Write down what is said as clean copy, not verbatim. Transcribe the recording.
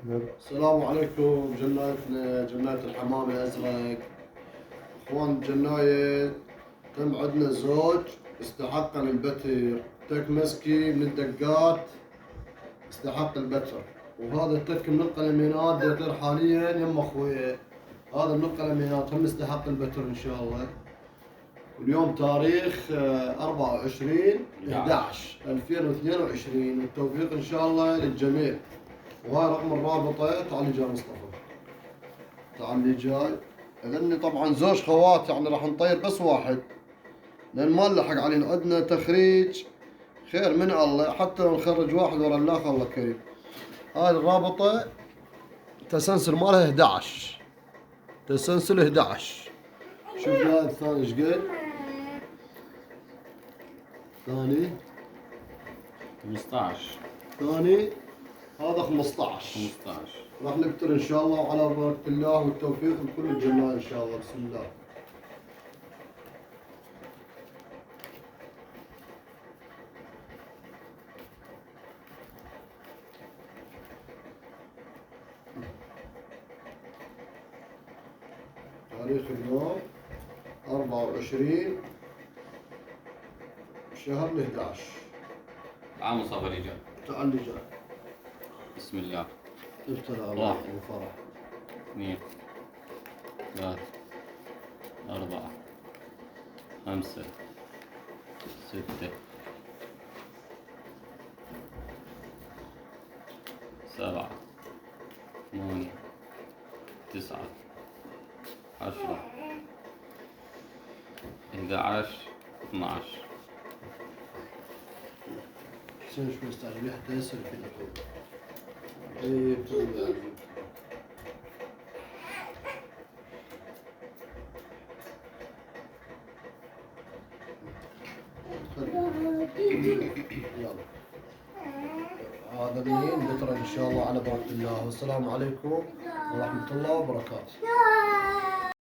السلام عليكم جنايتنا جناية الحمام الأزرق. إخوان جناية، تم عندنا زوج استحق البتر، تك مسكي من الدقات استحق البتر، وهذا التك من القلمينات ديطير حاليا يم اخويا. هذا من القلمينات هم استحق البتر ان شاء الله. واليوم تاريخ 24/11/2022، والتوفيق ان شاء الله للجميع. وهاي رقم الرابطة. تعال لي جاي مصطفى، تعال لي جاي. لاني طبعا زوج خوات يعني راح نطير بس واحد، لان ما نلحق علينا، عندنا تخريج خير من الله، حتى لو نخرج واحد ورا الاخر الله كريم. هاي الرابطة تسلسل مالها 11، تسلسل 11. شوف هاي الثاني ايش قد؟ ثاني 15 ثاني هذا 15. راح نبتر ان شاء الله وعلى بركة الله والتوفيق لكل الجماعة ان شاء الله. بسم الله. تاريخ اليوم 24 شهر 11. عام مصطفى رجال. تعال لي جاي. بسم الله. ابتلى الله وفرح. 2 3 4 5 6 7 8 9 10 11 12. حسين شوي استعجل حتى يصير كذا. اي بتقول يلا. هذا مين بترى ان شاء الله على بركة الله، والسلام عليكم ورحمة الله وبركاته.